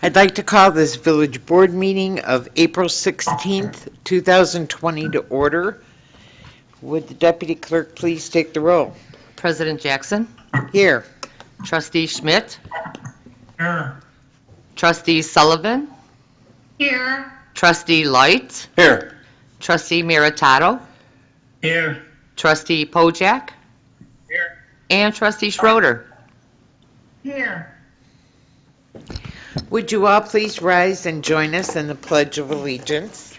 I'd like to call this village board meeting of April 16th, 2020 to order. Would the deputy clerk please take the roll? President Jackson, Here. Trustee Schmidt, Here. Trustee Sullivan, Here. Trustee Light, Here. Trustee Meritato, Here. Trustee Pojak, Here. and Trustee Schroeder. Here. Would you all please rise and join us in the Pledge of Allegiance?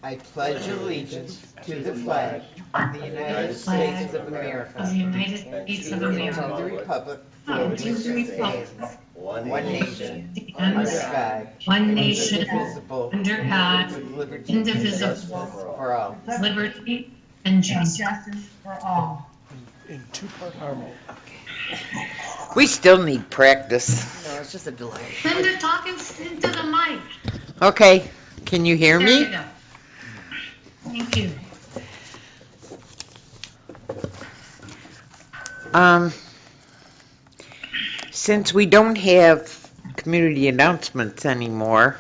I pledge allegiance to the flag of the United States of America, Of the United States of and to America. the republic for And which to the it republic. stands, one nation, Under under God, one nation, indivisible, under God, with liberty and indivisible, justice for all. liberty and justice for all. In two-part harmony. We still need practice. No, it's just a delay. Linda, talking into the mic. Okay, can you hear There you me? go. Thank you. Since we don't have community announcements anymore,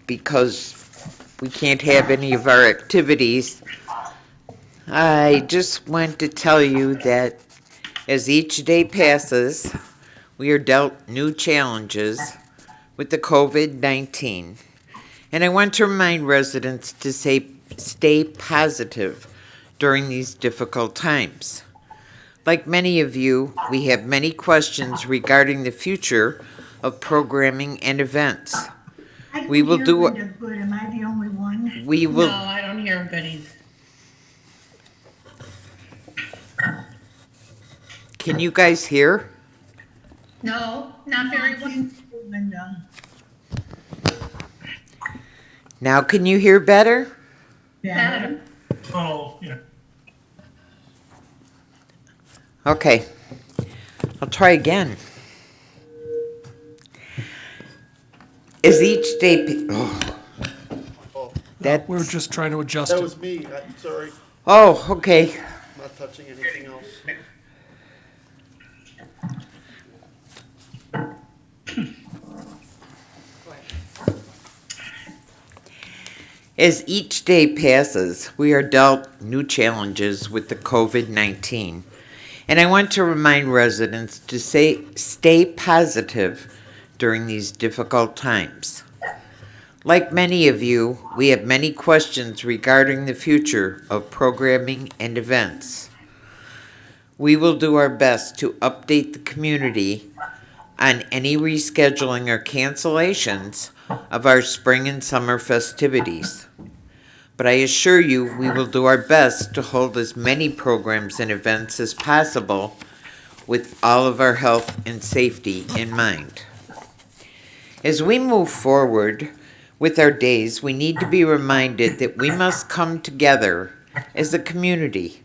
because we can't have any of our activities, I just want to tell you that as each day passes, we are dealt new challenges with the COVID-19. And I want to remind residents to stay positive during these difficult times. Like many of you, we have many questions regarding the future of programming and events. We will do what Good. Am I the only one? we No, will. I don't hear good either. Can you guys hear? No, not very well. Linda. Now can you hear better? Better. Oh, yeah. Okay. I'll try again. As each day that We're just trying to adjust That it. was me, I'm sorry, Oh, okay. I'm not touching anything else. As each day passes, we are dealt new challenges with the COVID-19, and I want to remind residents to stay positive during these difficult times. Like many of you, we have many questions regarding the future of programming and events. We will do our best to update the community on any rescheduling or cancellations of our spring and summer festivities. But I assure you, we will do our best to hold as many programs and events as possible with all of our health and safety in mind. As we move forward with our days, we need to be reminded that we must come together as a community.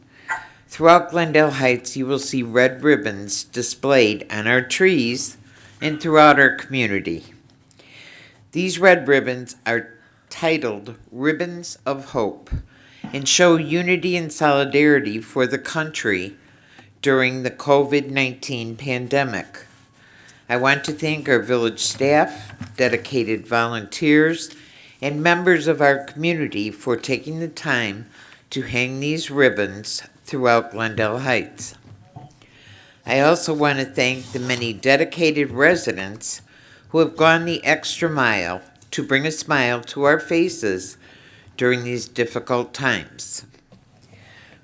Throughout Glendale Heights, you will see red ribbons displayed on our trees and throughout our community. These red ribbons are titled Ribbons of Hope and show unity and solidarity for the country during the COVID-19 pandemic. I want to thank our village staff, dedicated volunteers, and members of our community for taking the time to hang these ribbons throughout Glendale Heights. I also want to thank the many dedicated residents who have gone the extra mile to bring a smile to our faces during these difficult times.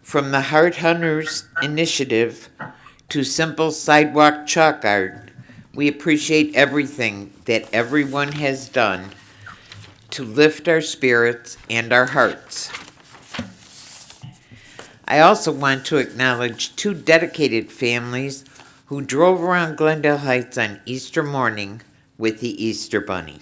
From the Heart Hunters Initiative to Simple Sidewalk Chalk Art, we appreciate everything that everyone has done to lift our spirits and our hearts. I also want to acknowledge two dedicated families who drove around Glendale Heights on Easter morning with the Easter Bunny.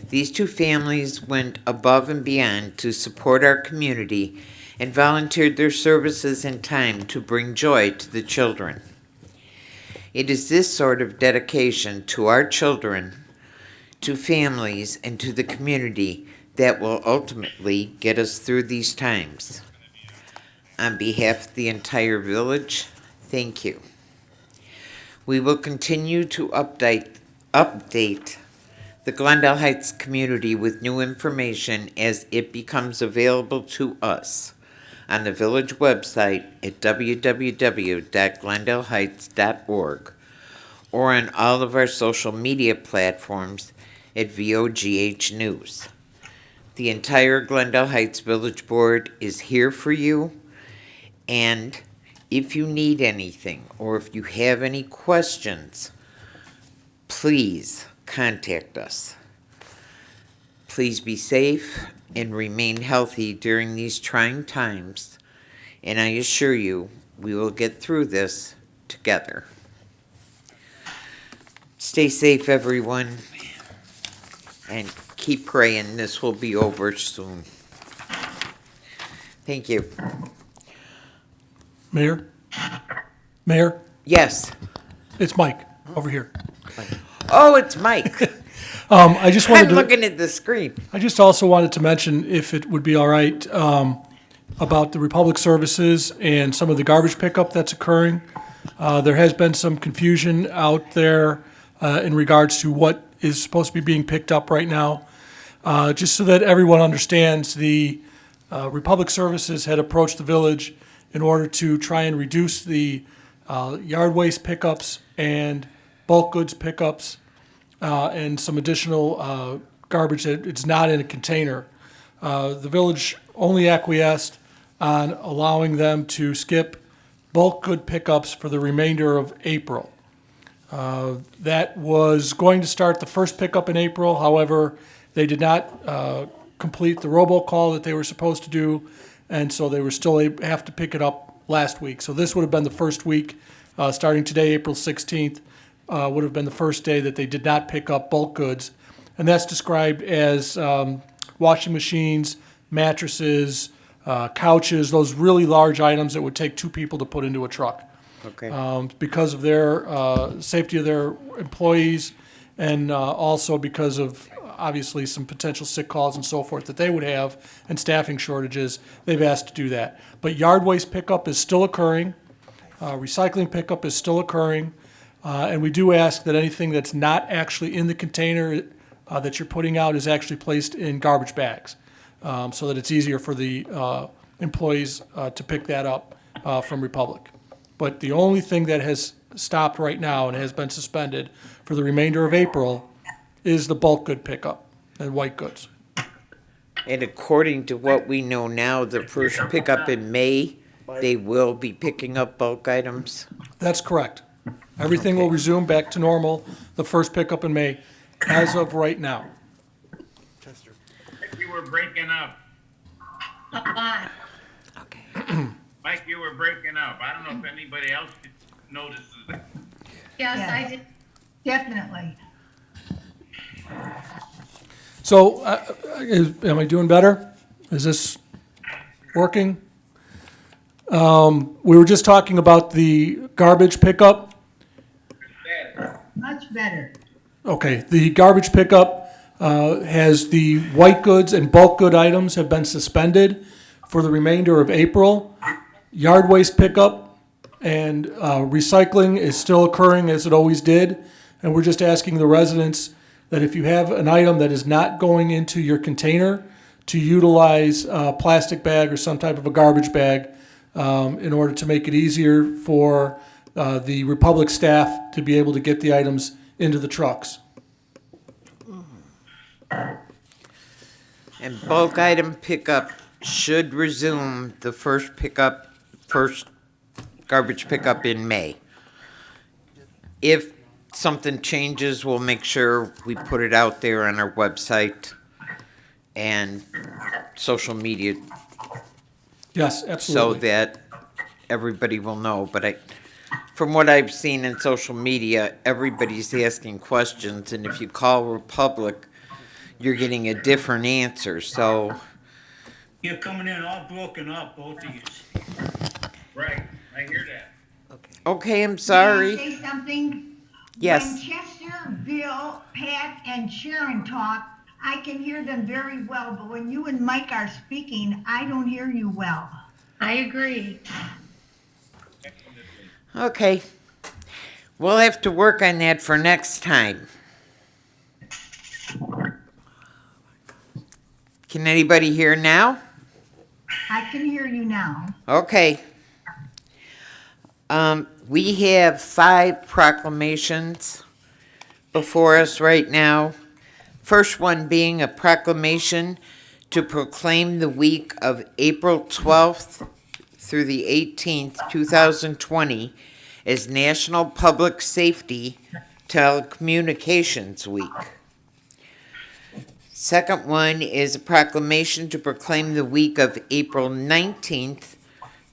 These two families went above and beyond to support our community and volunteered their services and time to bring joy to the children. It is this sort of dedication to our children, to families, and to the community that will ultimately get us through these times. On behalf of the entire village, thank you. We will continue to update the Glendale Heights community with new information as it becomes available to us on the village website at www.glendaleheights.org or on all of our social media platforms at VOGH News. The entire Glendale Heights Village Board is here for you, and if you need anything or if you have any questions, please contact us. Please be safe and remain healthy during these trying times, and I assure you we will get through this together. Stay safe, everyone, and keep praying this will be over soon. Thank you. Mayor? Mayor, Yes. it's Mike over here. Oh, it's Mike. I just I'm wanted to, looking at the screen. I just also wanted to mention, if it would be all right, about the Republic Services and some of the garbage pickup that's occurring. There has been some confusion out there in regards to what is supposed to be being picked up right now. Just so that everyone understands, the Republic Services had approached the village in order to try and reduce the yard waste pickups and bulk goods pickups and some additional garbage that it's not in a container. The village only acquiesced on allowing them to skip bulk good pickups for the remainder of April. That was going to start the first pickup in April. However, they did not complete the robocall that they were supposed to do, and so they were still have to pick it up last week. So this would have been the first week, starting today, April 16th, would have been the first day that they did not pick up bulk goods. And that's described as washing machines, mattresses, couches, those really large items that would take two people to put into a truck. Okay. Because of their safety of their employees, and also because of obviously some potential sick calls and so forth that they would have, and staffing shortages, they've asked to do that. But yard waste pickup is still occurring, recycling pickup is still occurring, and we do ask that anything that's not actually in the container that you're putting out is actually placed in garbage bags, so that it's easier for the employees to pick that up from Republic. But the only thing that has stopped right now and has been suspended for the remainder of April is the bulk good pickup and white goods. And according to what we know now, the first pickup in May, they will be picking up bulk items. That's correct. Everything will resume back to normal, the first pickup in May, as of right now. Chester. You were breaking up. A lot. Okay. Mike, you were breaking up. I don't know if anybody else notices it. Yes, I Yes. did. Definitely. So, am I doing better? Is this working? We were just talking about the garbage pickup. Much better. Okay, the garbage pickup has the white goods and bulk good items have been suspended for the remainder of April. Yard waste pickup and recycling is still occurring as it always did. And we're just asking the residents that if you have an item that is not going into your container, to utilize a plastic bag or some type of a garbage bag in order to make it easier for the Republic staff to be able to get the items into the trucks. And bulk item pickup should resume the first garbage pickup in May. If something changes, we'll make sure we put it out there on our website and social media Yes, so absolutely. that everybody will know. But from what I've seen in social media, everybody's asking questions, and if you call Republic, you're getting a different answer. So, You're coming in all broken up, both of you. Right, I hear that. okay, I'm May I sorry. say something? Yes. When Chester, Bill, Pat, and Sharon talk, I can hear them very well, but when you and Mike are speaking, I don't hear you well. I agree. Okay. We'll have to work on that for next time. Can anybody hear now? I can hear you now. Okay. We have 5 proclamations before us right now. First one being a proclamation to proclaim the week of April 12th through the 18th, 2020 as National Public Safety Telecommunications Week. Second one is a proclamation to proclaim the week of April 19th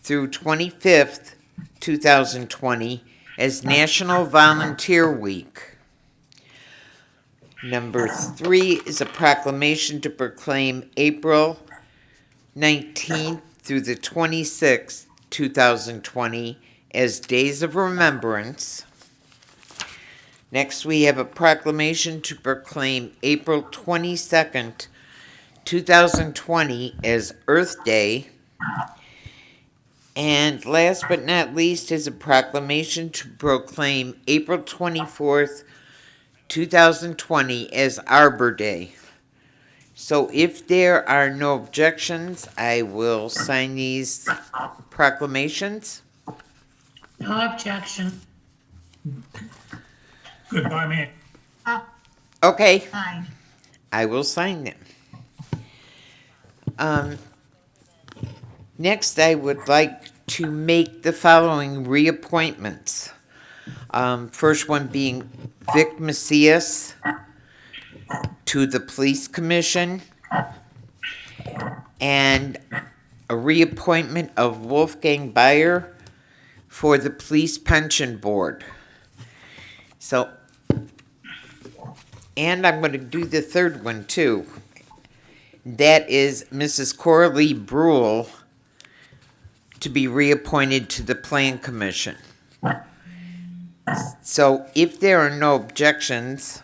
through 25th, 2020 as National Volunteer Week. Number 3 is a proclamation to proclaim April 19th through the 26th, 2020 as Days of Remembrance. Next, we have a proclamation to proclaim April 22nd, 2020 as Earth Day. And last but not least is a proclamation to proclaim April 24th, 2020 as Arbor Day. So if there are no objections, I will sign these proclamations. No objection. Good by me. Okay, Fine. I will sign them. Next, I would like to make the following reappointments. First one being Vic Macias to the Police Commission, and a reappointment of Wolfgang Bayer for the Police Pension Board. So, and I'm going to do the third one too. That is Mrs. Coralie Brule to be reappointed to the Plan Commission. So if there are no objections,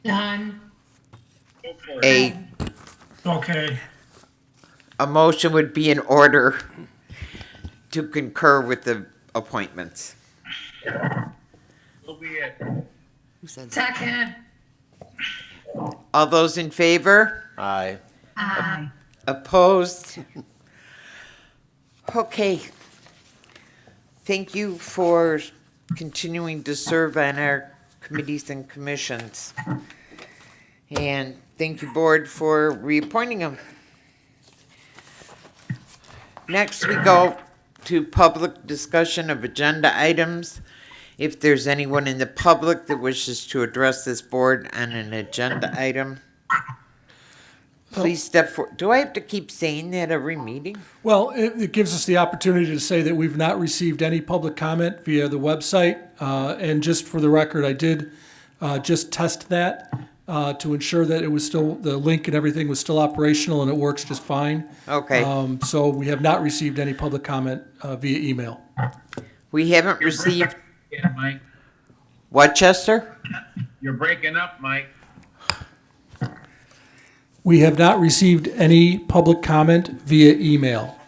Done. Go for it. Okay. a motion would be in order to concur with the appointments. So be it. Second. All those in favor? Aye. Aye. Opposed? Okay. Thank you for continuing to serve on our committees and commissions. And thank you, board, for reappointing them. Next, we go to public discussion of agenda items. If there's anyone in the public that wishes to address this board on an agenda item, please step forward. Do I have to keep saying that every meeting? Well, it gives us the opportunity to say that we've not received any public comment via the website. And just for the record, I did just test that to ensure that it was still, the link and everything was still operational and it works just fine. Okay. So we have not received any public comment via email. We haven't You're received, breaking up again, Mike. what, Chester? You're breaking up, Mike. We have not received any public comment via email.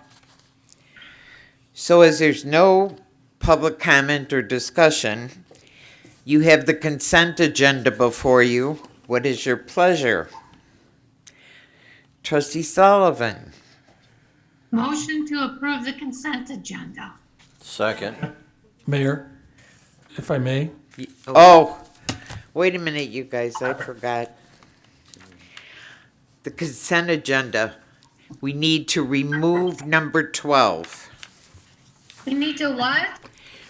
So as there's no public comment or discussion, you have the consent agenda before you. What is your pleasure? Trustee Sullivan, Motion to approve the consent agenda. Second. Mayor, if I may. oh, wait a minute, you guys, I forgot. The consent agenda, we need to remove number 12. We need to what?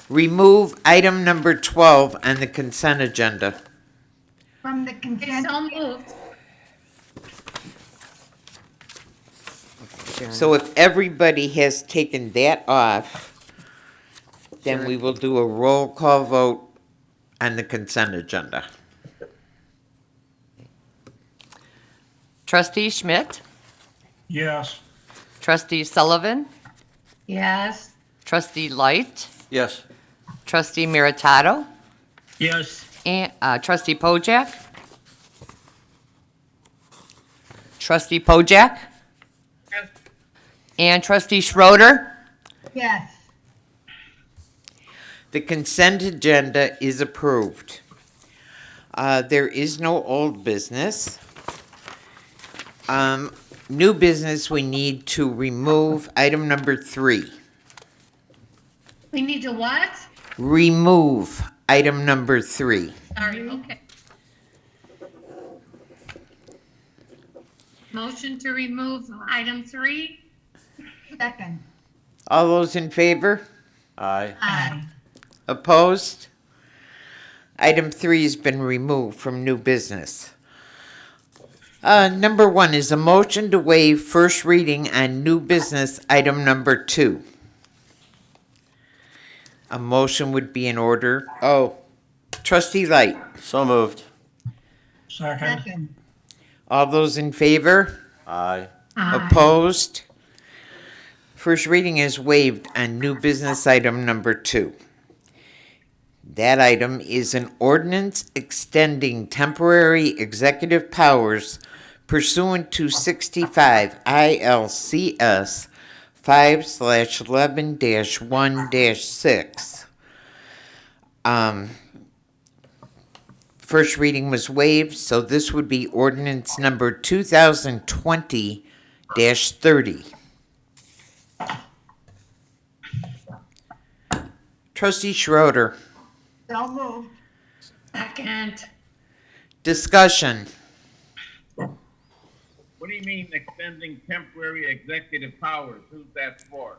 Remove item number 12 on the consent agenda. From the It's consent, so moved. So if everybody has taken that off, then we will do a roll call vote on the consent agenda. Trustee Schmidt, Yes. Trustee Sullivan, Yes. Trustee Light, Yes. Trustee Meritato, Yes. and Trustee Pojek. Trustee Pojek Yes. and Trustee Schroeder. yes. The consent agenda is approved. There is no old business. New business, we need to remove item number 3. We need to what? Remove item number 3. Sorry, okay. Motion to remove item 3? Second. All those in favor? Aye. Aye. Opposed? Item 3 has been removed from new business. Number 1 is a motion to waive first reading on new business item number 2. A motion would be in order. Oh, trustee Light. So moved. Second. Second. All those in favor? Aye. Opposed? First reading is waived on new business item number 2. That item is an ordinance extending temporary executive powers pursuant to 65 ILCS 5/11-1-6. First reading was waived, so this would be ordinance number 2020-30. Trustee Schroeder, So moved. Second. discussion. What do you mean extending temporary executive powers? Who's that for?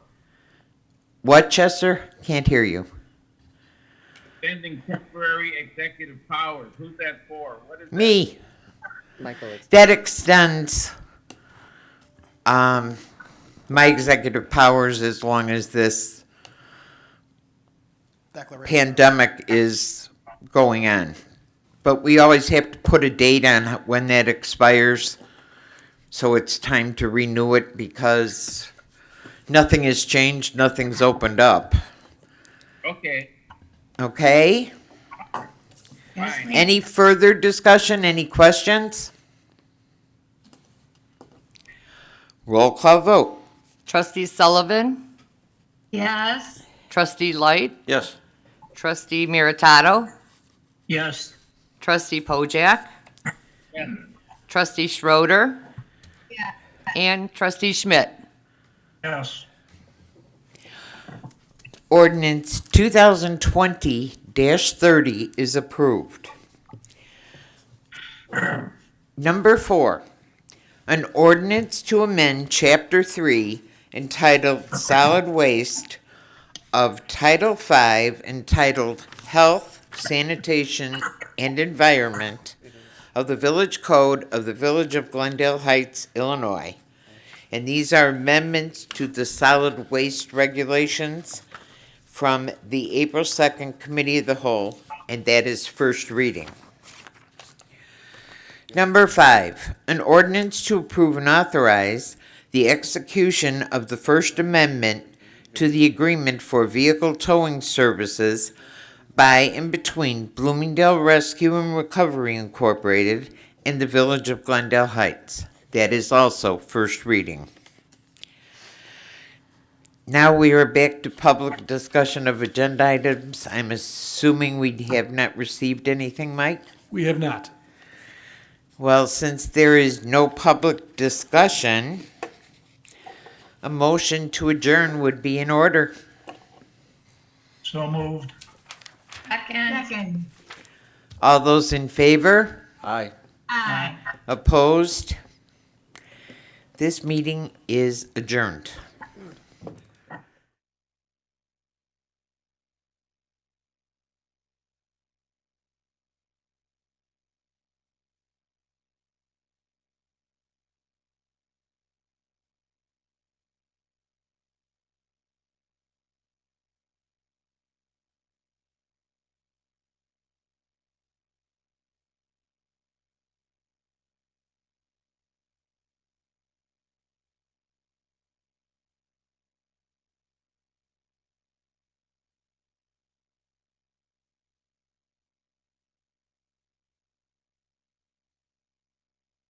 What, Chester? Can't hear you. Extending temporary executive powers. Who's that for? What is that? Me. Michael, That extends my executive powers as long as this Declaration. pandemic is going on. But we always have to put a date on when that expires, so it's time to renew it because nothing has changed, nothing's opened up. Okay, Okay? fine. Any further discussion, any questions? Roll call vote. Trustee Sullivan, Yes. Trustee Light, Yes. Trustee Meritato, Yes. Trustee Pojek, Yes. Trustee Schroeder, Yeah. and Trustee Schmidt. Yes. Ordinance 2020-30 is approved. Number 4, an ordinance to amend Chapter 3 entitled Solid Waste of Title 5 entitled Health, Sanitation, and Environment of the Village Code of the Village of Glendale Heights, Illinois. And these are amendments to the solid waste regulations from the April 2nd Committee of the Whole, and that is first reading. Number 5, an ordinance to approve and authorize the execution of the First Amendment to the agreement for vehicle towing services by and between Bloomingdale Rescue and Recovery Incorporated and the Village of Glendale Heights. That is also first reading. Now we are back to public discussion of agenda items. I'm assuming we have not received anything, Mike? We have not. Well, since there is no public discussion, a motion to adjourn would be in order. So moved. Second. Second. All those in favor? Aye. Aye. Opposed? This meeting is adjourned.